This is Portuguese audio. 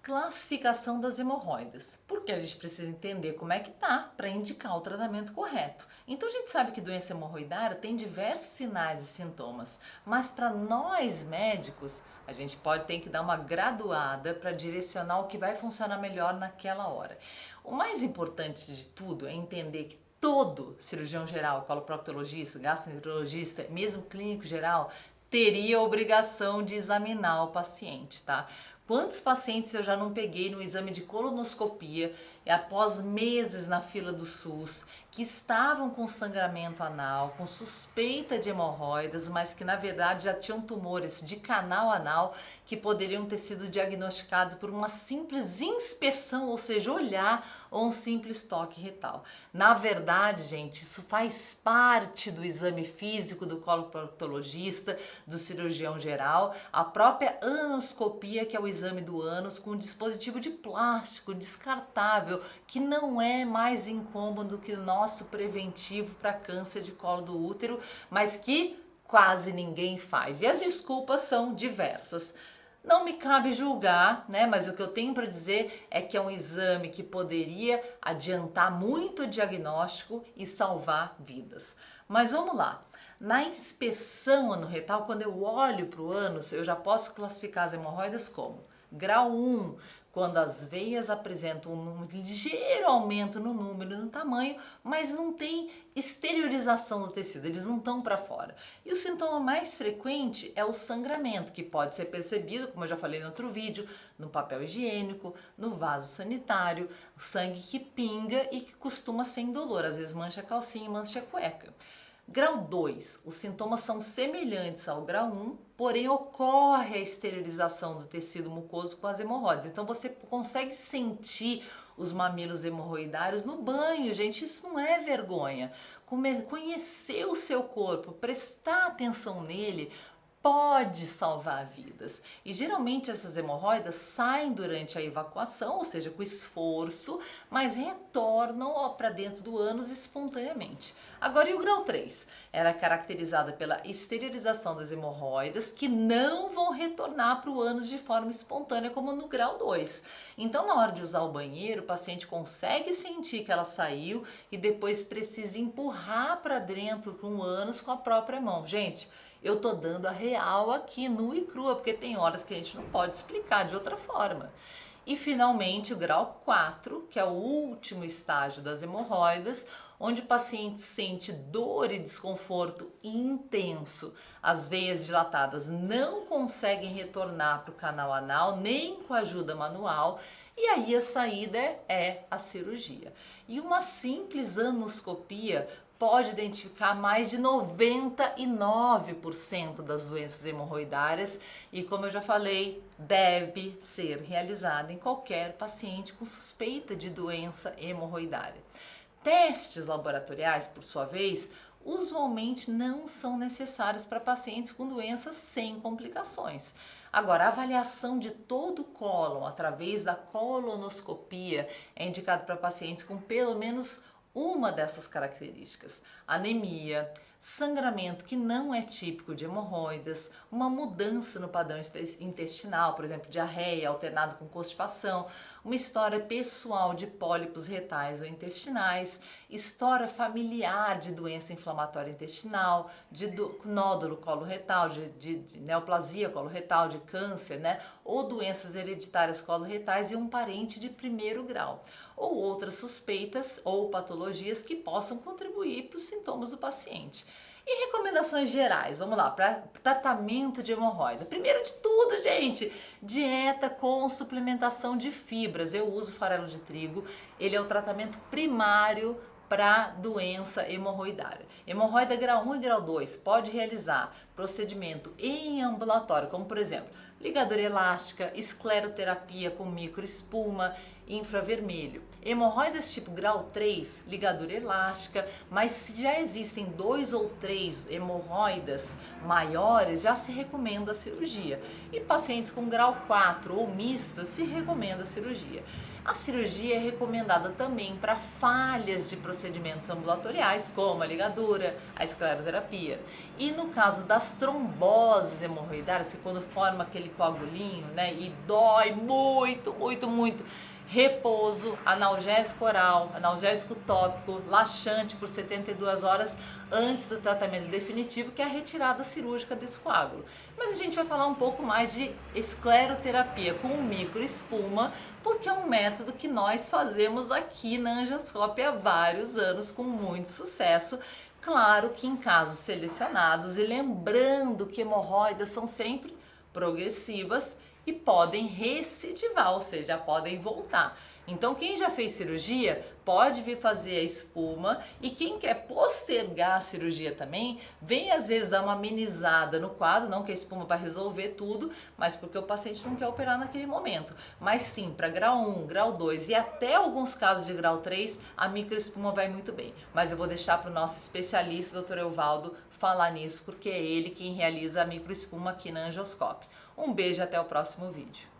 Classificação das hemorroidas, porque a gente precisa entender como é que tá para indicar o tratamento correto. Então a gente sabe que doença hemorroidária tem diversos sinais e sintomas, mas para nós médicos a gente ter que dar uma graduada para direcionar o que vai funcionar melhor naquela hora. O mais importante de tudo é entender que todo cirurgião geral, coloproctologista, gastroenterologista, mesmo clínico geral, teria a obrigação de examinar o paciente, tá? Quantos pacientes eu já não peguei no exame de colonoscopia após meses na fila do SUS, que estavam com sangramento anal, com suspeita de hemorroidas, mas que na verdade já tinham tumores de canal anal que poderiam ter sido diagnosticados por uma simples inspeção, ou seja, olhar, ou um simples toque retal. Na verdade, gente, isso faz parte do exame físico do coloproctologista, do cirurgião geral, a própria anoscopia, que é o exame do ânus com um dispositivo de plástico descartável, que não é mais incômodo que o nosso preventivo para câncer de colo do útero, mas que quase ninguém faz. E as desculpas são diversas. Não me cabe julgar, né? Mas o que eu tenho para dizer é que é um exame que poderia adiantar muito o diagnóstico e salvar vidas. Mas vamos lá. Na inspeção anorretal, quando eu olho para o ânus, eu já posso classificar as hemorroidas como grau 1, quando as veias apresentam um ligeiro aumento no número e no tamanho, mas não tem exteriorização do tecido, eles não estão para fora. E o sintoma mais frequente é o sangramento, que pode ser percebido, como eu já falei no outro vídeo, no papel higiênico, no vaso sanitário, o sangue que pinga e que costuma ser indolor, às vezes mancha a calcinha e mancha a cueca. Grau 2, os sintomas são semelhantes ao grau 1, porém ocorre a esterilização do tecido mucoso com as hemorroidas. Então você consegue sentir os mamilos hemorroidários no banho, gente, isso não é vergonha. Conhecer o seu corpo, prestar atenção nele, pode salvar vidas. E geralmente essas hemorroidas saem durante a evacuação, ou seja, com esforço, mas retornam para dentro do ânus espontaneamente. Agora, e o grau 3? Ela é caracterizada pela exteriorização das hemorroidas, que não vão retornar para o ânus de forma espontânea, como no grau 2. Então, na hora de usar o banheiro, o paciente consegue sentir que ela saiu e depois precisa empurrar para dentro com o ânus com a própria mão. Gente, eu tô dando a real aqui, nua e crua, porque tem horas que a gente não pode explicar de outra forma. E finalmente o grau 4, que é o último estágio das hemorroidas, onde o paciente sente dor e desconforto intenso. As veias dilatadas não conseguem retornar para o canal anal, nem com ajuda manual, e aí a saída é a cirurgia. E uma simples anoscopia pode identificar mais de 99% das doenças hemorroidárias e, como eu já falei, deve ser realizada em qualquer paciente com suspeita de doença hemorroidária. Testes laboratoriais, por sua vez, usualmente não são necessários para pacientes com doenças sem complicações. Agora, a avaliação de todo o cólon através da colonoscopia é indicada para pacientes com pelo menos uma dessas características: anemia, sangramento que não é típico de hemorroidas, uma mudança no padrão intestinal, por exemplo, diarreia alternado com constipação, uma história pessoal de pólipos retais ou intestinais, história familiar de doença inflamatória intestinal, de nódulo coloretal, de neoplasia coloretal, de câncer, né? Ou doenças hereditárias coloretais e um parente de primeiro grau, ou outras suspeitas ou patologias que possam contribuir para os sintomas do paciente. E recomendações gerais, vamos lá, para tratamento de hemorroida. Primeiro de tudo, gente, dieta com suplementação de fibras. Eu uso farelo de trigo, ele é o tratamento primário para doença hemorroidária. Hemorroida grau 1 e grau 2 pode realizar procedimento em ambulatório, como por exemplo, ligadura elástica, escleroterapia com microespuma, infravermelho. Hemorroidas tipo grau 3, ligadura elástica, mas se já existem 2 ou 3 hemorroidas maiores, já se recomenda a cirurgia. E pacientes com grau 4 ou mistas, se recomenda a cirurgia. A cirurgia é recomendada também para falhas de procedimentos ambulatoriais, como a ligadura, a escleroterapia. E no caso das tromboses hemorroidárias, que quando forma aquele coagulinho, né? E dói muito, muito, muito. Repouso, analgésico oral, analgésico tópico, laxante por 72 horas antes do tratamento definitivo, que é a retirada cirúrgica desse coágulo. Mas a gente vai falar um pouco mais de escleroterapia com microespuma, porque é um método que nós fazemos aqui na Angioscópia há vários anos com muito sucesso. Claro que em casos selecionados, e lembrando que hemorroidas são sempre progressivas e podem recidivar, ou seja, podem voltar. Então, quem já fez cirurgia pode vir fazer a espuma, e quem quer postergar a cirurgia também, vem às vezes dar uma amenizada no quadro, não que a espuma vai resolver tudo, mas porque o paciente não quer operar naquele momento. Mas sim, para grau 1, grau 2 e até alguns casos de grau 3, a microespuma vai muito bem. Mas eu vou deixar para o nosso especialista, o Dr. Evaldo, falar nisso, porque é ele quem realiza a microespuma aqui na Angioscópia. Um beijo, até o próximo vídeo.